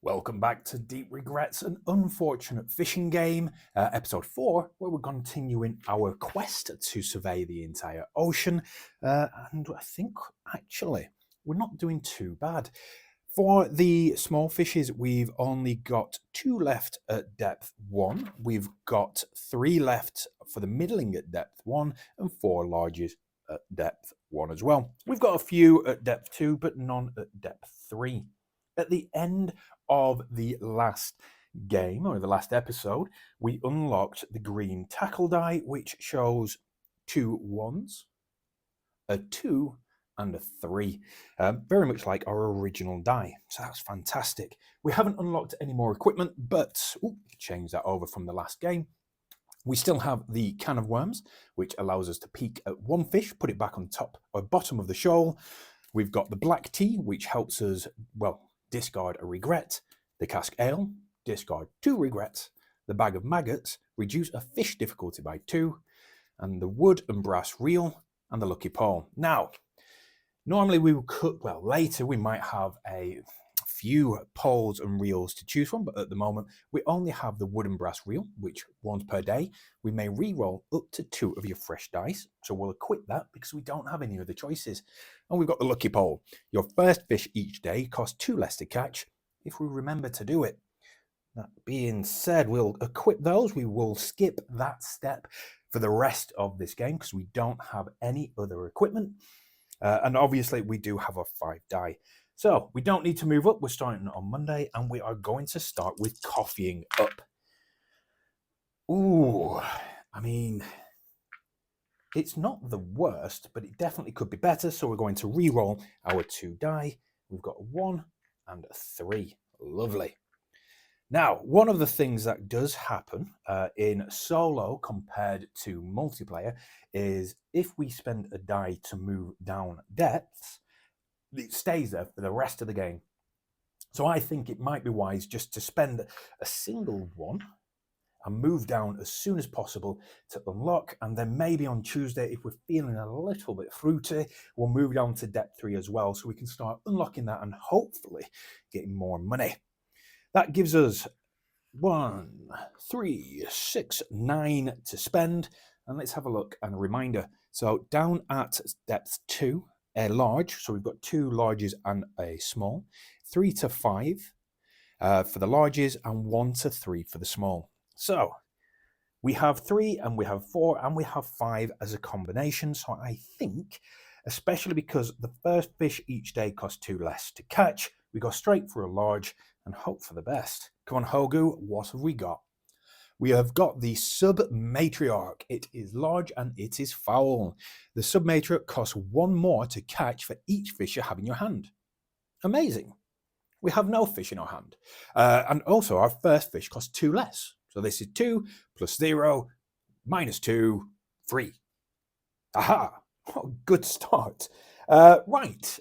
Welcome back to Deep Regrets, an unfortunate fishing game, episode 4, where we're continuing our quest to survey the entire ocean. And I think, actually, we're not doing too bad. For the small fishes, we've only got 2 left at depth 1. We've got 3 left for the middling at depth 1 and 4 larges at depth 1 as well. We've got a few at depth 2, but none at depth 3. At the end of the last game, or the last episode, we unlocked the green tackle die, which shows 2 1s, a 2, and a 3. Very much like our original die, so that's fantastic. We haven't unlocked any more equipment, but change that over from the last game. We still have the can of worms, which allows us to peek at one fish, put it back on top or bottom of the shoal. We've got the black tea, which helps us, well, discard a regret. The cask ale, discard 2 regrets. The bag of maggots, reduce a fish difficulty by 2. And the wood and brass reel and the lucky pole. Now, normally we would cook, well, later we might have a few poles and reels to choose from, but at the moment we only have the wood and brass reel, which once per day we may re-roll up to 2 of your fresh dice. So we'll equip that because we don't have any other choices. And we've got the lucky pole. Your first fish each day costs 2 less to catch if we remember to do it. That being said, we'll equip those. We will skip that step for the rest of this game because we don't have any other equipment. And obviously we do have a 5 die. So we don't need to move up. We're starting on Monday and we are going to start with coffeeing up. Ooh, I mean, it's not the worst, but it definitely could be better. So we're going to re-roll our 2 die. We've got a 1 and a 3. Lovely. Now, one of the things that does happen in solo compared to multiplayer is if we spend a die to move down depths, it stays there for the rest of the game. So I think it might be wise just to spend a single one and move down as soon as possible to unlock. And then maybe on Tuesday, if we're feeling a little bit fruity, we'll move down to depth 3 as well. So we can start unlocking that and hopefully getting more money. That gives us 1, 3, 6, 9 to spend. And let's have a look and a reminder. So down at depth 2, a large. So we've got 2 larges and a small. 3 to 5 for the larges and 1 to 3 for the small. So we have 3 and we have 4 and we have 5 as a combination. So I think, especially because the first fish each day costs 2 less to catch, we go straight for a large and hope for the best. Come on, Hogu, what have we got? We have got the sub-matriarch. It is large and it is foul. The sub-matriarch costs 1 more to catch for each fish you have in your hand. Amazing. We have no fish in our hand. And also our first fish costs 2 less. So this is 2 plus 0 minus 2, 3. Aha! What a good start. Right.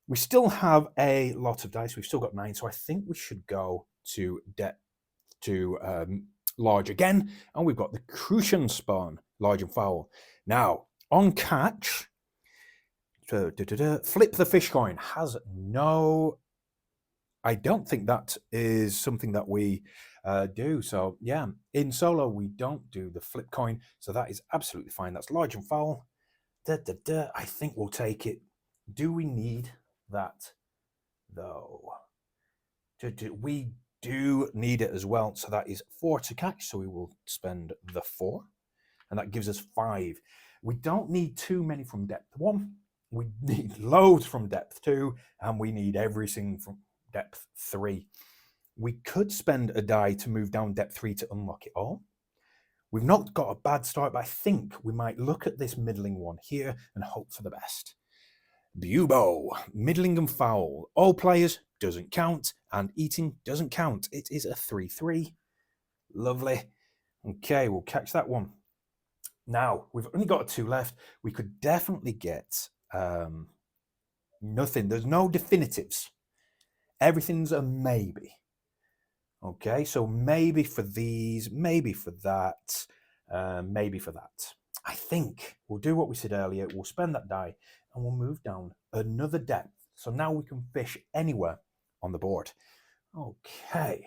We still have a lot of dice. We've still got 9. So I think we should go to large again, and we've got the crucian spawn, large and foul. Now, on catch, flip the fish coin. Has no, I don't think that is something that we do. So yeah, in solo, we don't do the flip coin. So that is absolutely fine. That's large and foul. I think we'll take it. Do we need that though? We do need it as well. So that is 4 to catch. So we will spend the 4. And that gives us 5. We don't need too many from depth 1. We need loads from depth 2. And we need everything from depth 3. We could spend a die to move down depth 3 to unlock it all. We've not got a bad start, but I think we might look at this middling one here and hope for the best. Bubo, middling and foul. All players doesn't count, and eating doesn't count. It is a 3-3. Lovely. Okay, we'll catch that one. Now, we've only got 2 left. We could definitely get nothing. There's no definitives. Everything's a maybe. Okay, so maybe for these, maybe for that, maybe for that. I think we'll do what we said earlier. We'll spend that die and we'll move down another depth. So now we can fish anywhere on the board. Okay.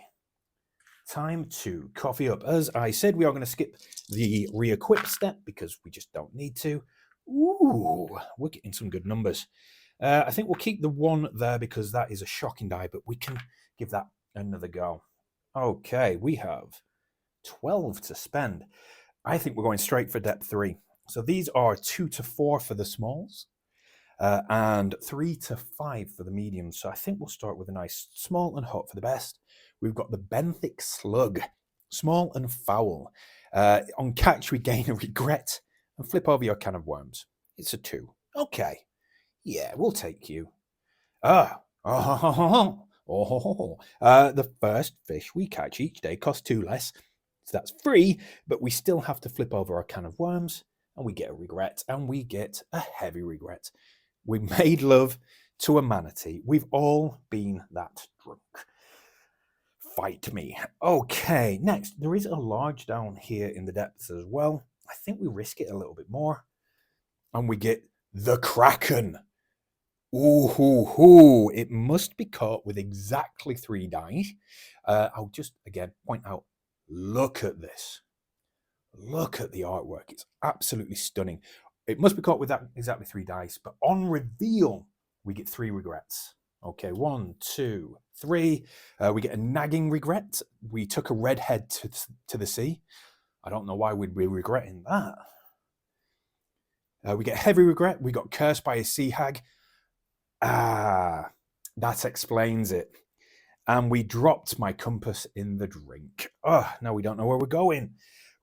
Time to coffee up. As I said, we are going to skip the re-equip step because we just don't need to. Ooh, we're getting some good numbers. I think we'll keep the 1 there because that is a shocking die, but we can give that another go. Okay, we have 12 to spend. I think we're going straight for depth 3. So these are 2 to 4 for the smalls and 3 to 5 for the mediums. So I think we'll start with a nice small and hot for the best. We've got the benthic slug, small and foul. On catch, we gain a regret and flip over your can of worms. It's a 2. Okay. Yeah, we'll take you. The first fish we catch each day costs 2 less. So that's free, but we still have to flip over our can of worms and we get a regret and we get a heavy regret. We made love to a manatee. We've all been that drunk. Fight me. Okay, next, there is a large down here in the depths as well. I think we risk it a little bit more. And we get the Kraken. Ooh, hoo, hoo. It must be caught with exactly 3 dice. I'll just, again, point out, look at this. Look at the artwork. It's absolutely stunning. It must be caught with that exactly 3 dice, but on reveal, we get 3 regrets. Okay, 1, 2, 3. We get a nagging regret. We took a redhead to the sea. I don't know why we'd be regretting that. We get heavy regret. We got cursed by a sea hag. Ah, that explains it. And we dropped my compass in the drink. Oh, now we don't know where we're going.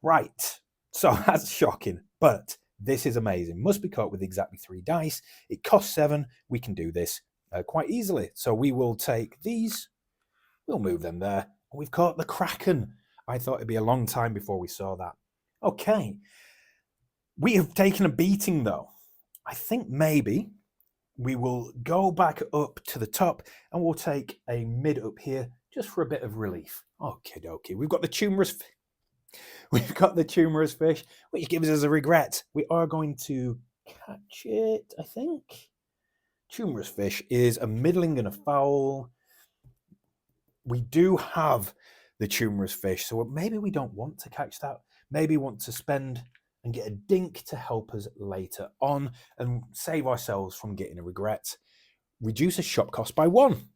Right. So that's shocking, but this is amazing. Must be caught with exactly 3 dice. It costs 7. We can do this quite easily. So we will take these. We'll move them there. We've caught the Kraken. I thought it'd be a long time before we saw that. Okay. We have taken a beating, though. I think maybe we will go back up to the top and we'll take a mid up here just for a bit of relief. Okay, dokie. We've got the tumorous fish, which gives us a regret. We are going to catch it, I think. Tumorous fish is a middling and a foul. We do have the tumorous fish, so maybe we don't want to catch that. Maybe want to spend and get a dink to help us later on and save ourselves from getting a regret. Reduce a shop cost by 1.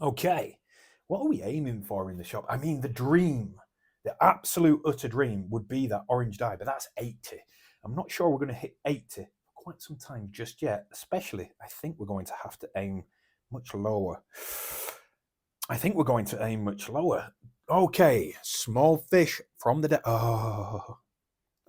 Okay, what are we aiming for in the shop? I mean, the dream, the absolute utter dream would be that orange die, but that's 80. I'm not sure we're going to hit 80 for quite some time just yet, especially I think we're going to have to aim much lower. Okay, small fish from the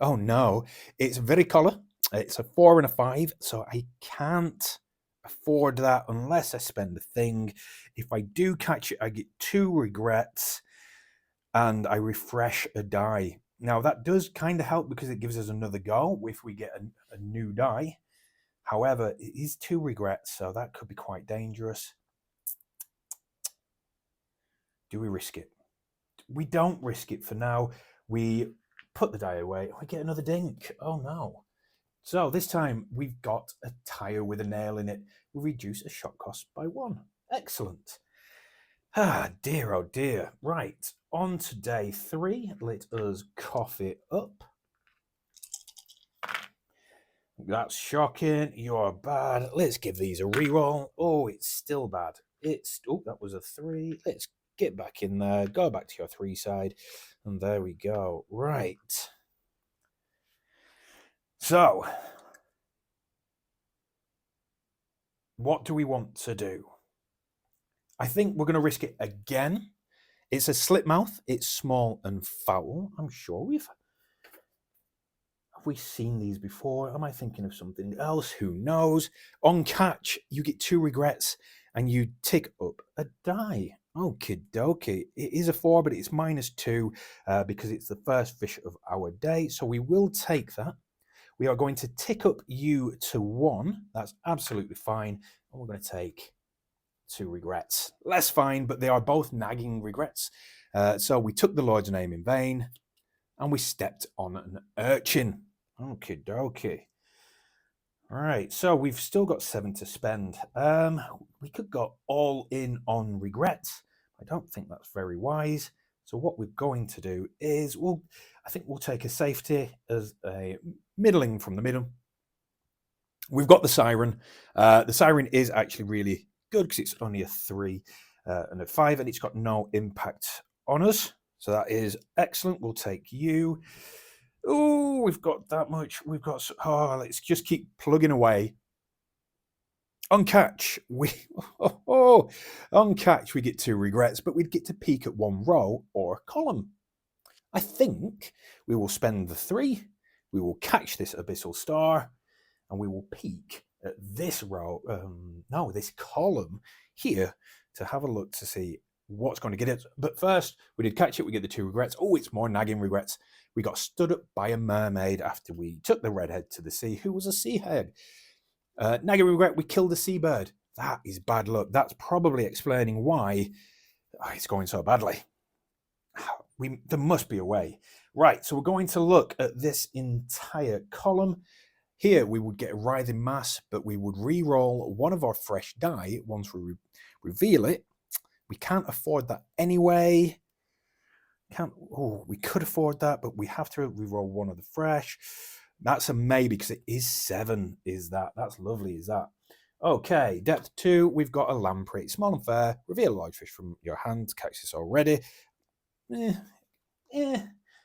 oh no, it's very color. It's a 4 and a 5, so I can't afford that unless I spend a thing. If I do catch it, I get 2 regrets and I refresh a die. Now that does kind of help because it gives us another go if we get a new die. However, it is 2 regrets, so that could be quite dangerous. Do we risk it? We don't risk it for now. We put the die away. We get another dink. Oh no. So this time we've got a tire with a nail in it. We reduce a shot cost by 1. Excellent. Ah, dear, oh dear. Right, on to day 3. Let us cough it up. That's shocking. You're bad. Let's give these a reroll. Oh, it's still bad. That was a 3. Let's get back in there. Go back to your 3 side. And there we go. Right. So, what do we want to do? I think we're going to risk it again. It's a slip mouth. It's small and foul. I'm sure have we seen these before? Am I thinking of something else? Who knows? On catch, you get 2 regrets and you tick up a die. Okie dokie. It is a 4, but it's -2 because it's the first fish of our day. So we will take that. We are going to tick up you to 1. That's absolutely fine. And we're going to take 2 regrets. Less fine, but they are both nagging regrets. So we took the Lord's name in vain and we stepped on an urchin. Okie dokie. All right, so we've still got 7 to spend. We could go all in on regrets. I don't think that's very wise. So what we're going to do is I think we'll take a safety as a middling from the middle. We've got the siren. The siren is actually really good because it's only a 3 and a 5, and it's got no impact on us. So that is excellent. We'll take you. Oh, we've got that much. Let's just keep plugging away. On catch, on catch we get 2 regrets, but we'd get to peek at 1 row or column. I think we will spend the 3. We will catch this abyssal star, and we will peek at this row, this column here to have a look to see what's going to get it. But first, we did catch it. We get the 2 regrets. Oh, it's more nagging regrets. We got stood up by a mermaid after we took the redhead to the sea, who was a sea hag. Nagging regret, we killed a seabird. That is bad luck. That's probably explaining why it's going so badly. There must be a way. Right, so we're going to look at this entire column. Here we would get a writhing mass, but we would re-roll one of our fresh die once we reveal it. We can't afford that anyway. We could afford that, but we have to re-roll one of the fresh. That's a maybe because it is 7. That's lovely, is that? Okay, depth 2, we've got a lamprey. Small and fair. Reveal a large fish from your hand. Catch this already. And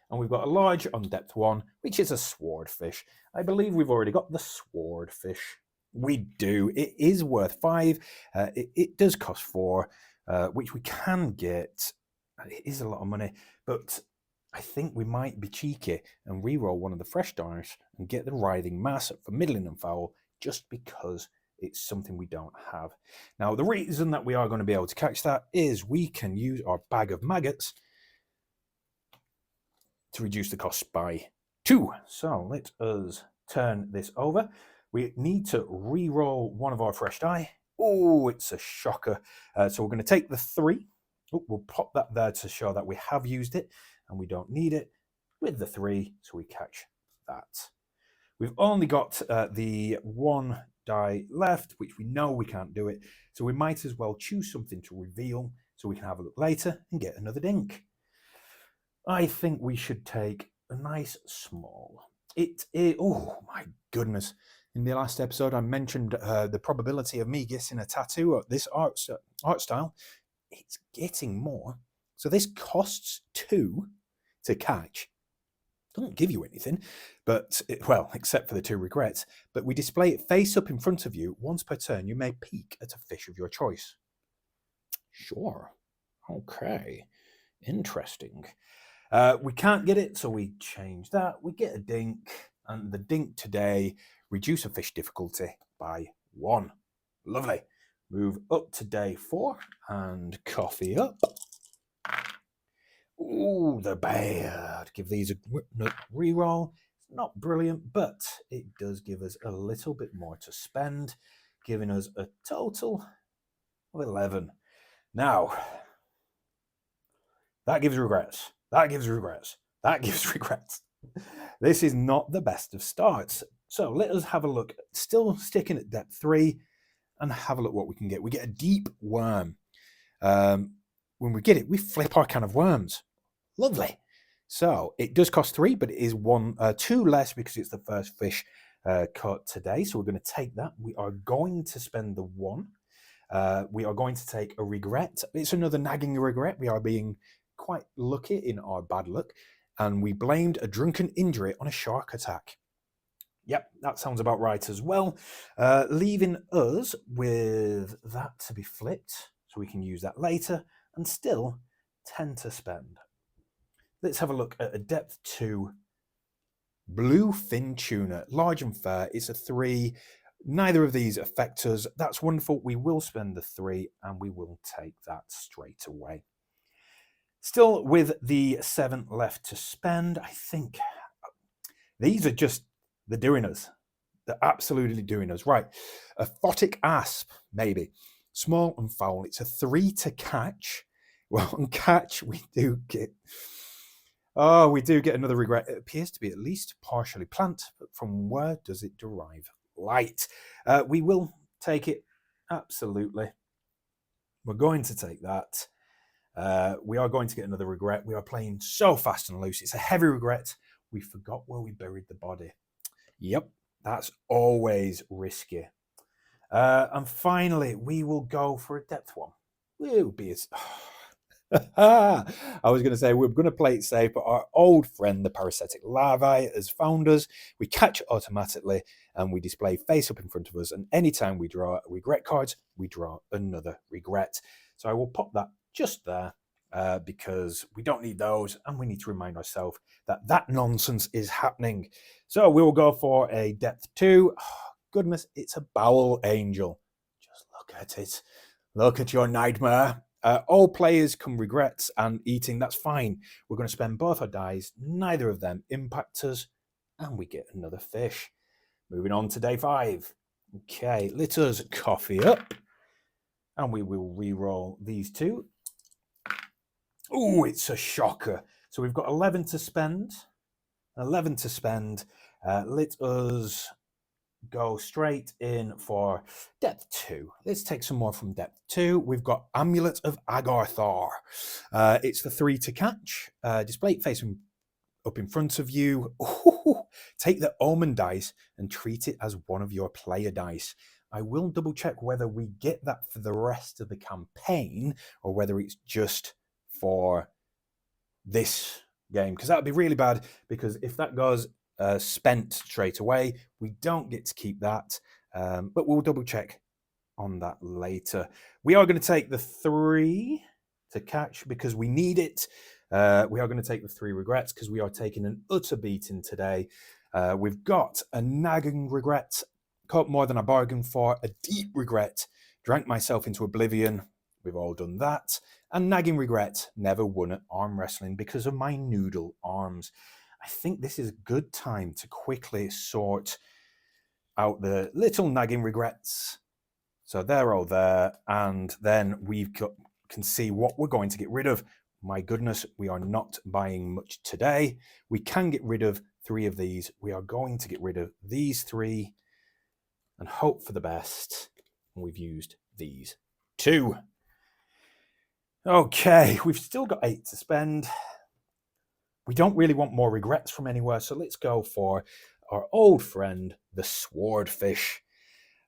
we've got a large on depth 1, which is a swordfish. I believe we've already got the swordfish. We do. It is worth 5. It does cost 4, which we can get. It is a lot of money, but I think we might be cheeky and re-roll one of the fresh dice and get the writhing mass for middling and foul just because it's something we don't have. Now, the reason that we are going to be able to catch that is we can use our bag of maggots to reduce the cost by 2. So let us turn this over. We need to re-roll one of our fresh die. Oh, it's a shocker. So we're going to take the 3. We'll pop that there to show that we have used it and we don't need it with the 3, so we catch that. We've only got the 1 die left, which we know we can't do it, so we might as well choose something to reveal so we can have a look later and get another dink. I think we should take a nice small. It is, oh my goodness. In the last episode, I mentioned the probability of me getting a tattoo of this art style. It's getting more. So this costs 2 to catch. Doesn't give you anything, but except for the 2 regrets. But we display it face up in front of you. Once per turn, you may peek at a fish of your choice. Sure. Okay. Interesting. We can't get it, so we change that. We get a dink, and the dink today reduce a fish difficulty by 1. Lovely. Move up to day 4 and coffee up. Ooh, the bear. Give these a reroll. Not brilliant, but it does give us a little bit more to spend, giving us a total of 11. Now, that gives regrets. That gives regrets. That gives regrets. This is not the best of starts. So let us have a look. Still sticking at depth 3 and have a look what we can get. We get a deep worm. When we get it, we flip our can of worms. Lovely. So it does cost 3, but it is 2 less because it's the first fish caught today. So we're going to take that. We are going to spend the 1. We are going to take a regret. It's another nagging regret. We are being quite lucky in our bad luck. And we blamed a drunken injury on a shark attack. Yep, that sounds about right as well. Leaving us with that to be flipped, so we can use that later, and still 10 to spend. Let's have a look at a depth 2 bluefin tuna, large and fair. It's a 3. Neither of these affect us. That's wonderful. We will spend the 3 and we will take that straight away. Still with the 7 left to spend, I think these are just the doing us. They're absolutely doing us. Right. A photic asp, maybe. Small and foul. It's a 3 to catch. Well, on catch, we do get another regret. It appears to be at least partially plant, but from where does it derive? Light. We will take it. Absolutely. We're going to take that. We are going to get another regret. We are playing so fast and loose. It's a heavy regret. We forgot where we buried the body. Yep, that's always risky. And finally, we will go for a depth one. It would be as... I was going to say we're going to play it safe, but our old friend, the parasitic larvae, has found us. We catch it automatically, and we display face up in front of us. And anytime we draw regret cards, we draw another regret. So I will pop that just there because we don't need those, and we need to remind ourselves that that nonsense is happening. So we will go for a depth 2. Oh, goodness, it's a bowel angel. Just look at it. Look at your nightmare. All players come regrets and eating, that's fine. We're going to spend both our dice, neither of them impact us, and we get another fish. Moving on to day 5. Okay, let us coffee up, and we will re-roll these 2. Oh, it's a shocker. So we've got 11 to spend. 11 to spend. Let us go straight in for depth 2. Let's take some more from depth 2. We've got Amulet of Agarthar. It's the 3 to catch. Display it facing up in front of you. Ooh, take the Omen dice and treat it as one of your player dice. I will double check whether we get that for the rest of the campaign or whether it's just for this game, because that would be really bad, because if that goes spent straight away, we don't get to keep that, but we'll double check on that later. We are going to take the 3 to catch because we need it. We are going to take the 3 regrets because we are taking an utter beating today. We've got a nagging regret, caught more than I bargained for, a deep regret, drank myself into oblivion. We've all done that. And nagging regret, never won at arm wrestling because of my noodle arms. I think this is a good time to quickly sort out the little nagging regrets. So they're all there. And then can see what we're going to get rid of. My goodness, we are not buying much today. We can get rid of 3 of these. We are going to get rid of these 3 and hope for the best. And we've used these 2. Okay, we've still got 8 to spend. We don't really want more regrets from anywhere, so let's go for our old friend, the swordfish.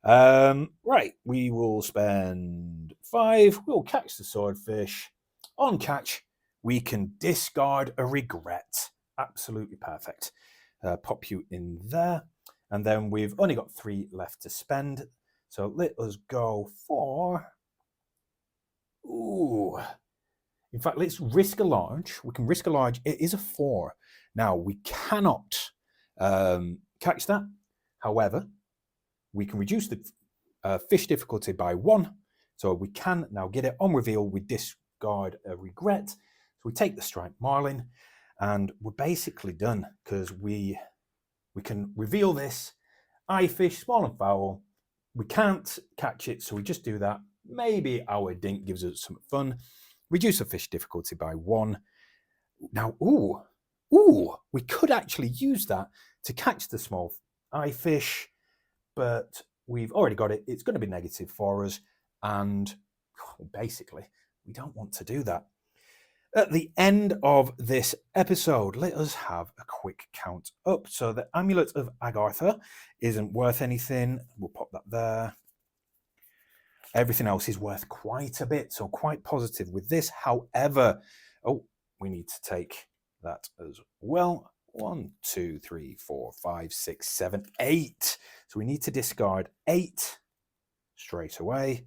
Right, we will spend 5. We'll catch the swordfish. On catch, we can discard a regret. Absolutely perfect. Pop you in there. And then we've only got 3 left to spend. So let us go for... Ooh. In fact, let's risk a large. We can risk a large. It is a 4. Now, we cannot catch that. However, we can reduce the fish difficulty by 1. So we can now get it on reveal. We discard a regret. So we take the striped marlin, and we're basically done because we can reveal this. Eye fish, small and foul. We can't catch it, so we just do that. Maybe our dink gives us some fun. Reduce the fish difficulty by 1. Now, we could actually use that to catch the small eye fish, but we've already got it. It's going to be negative for us, and basically, we don't want to do that. At the end of this episode, let us have a quick count up. So the Amulet of Agartha isn't worth anything. We'll pop that there. Everything else is worth quite a bit, so quite positive with this. However, we need to take that as well. 1, 2, 3, 4, 5, 6, 7, 8. So we need to discard 8 straight away.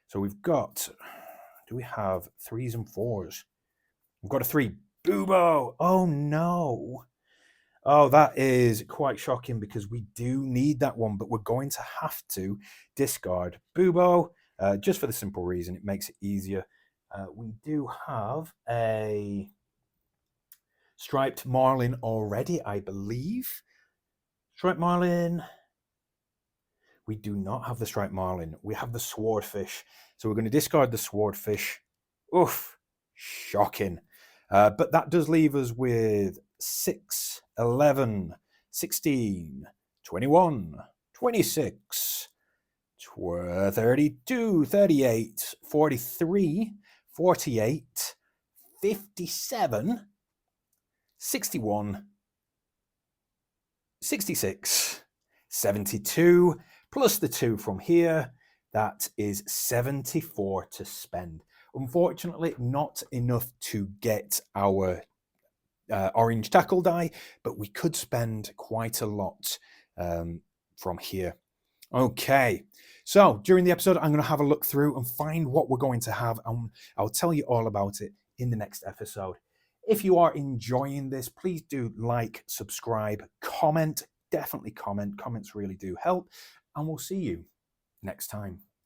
So we've got, do we have 3s and 4s? We've got a 3. Boobo! Oh no! Oh, that is quite shocking because we do need that one, but we're going to have to discard Boobo just for the simple reason it makes it easier. We do have a striped marlin already, I believe. Striped marlin. We do not have the striped marlin. We have the swordfish. So we're going to discard the swordfish. Oof, shocking. But that does leave us with 6, 11, 16, 21, 26, 32, 38, 43, 48, 57, 61, 66, 72, plus the 2 from here. That is 74 to spend. Unfortunately, not enough to get our orange tackle die, but we could spend quite a lot from here. Okay, so during the episode, I'm going to have a look through and find what we're going to have, and I'll tell you all about it in the next episode. If you are enjoying this, please do like, subscribe, comment. Definitely comment. Comments really do help, and we'll see you next time.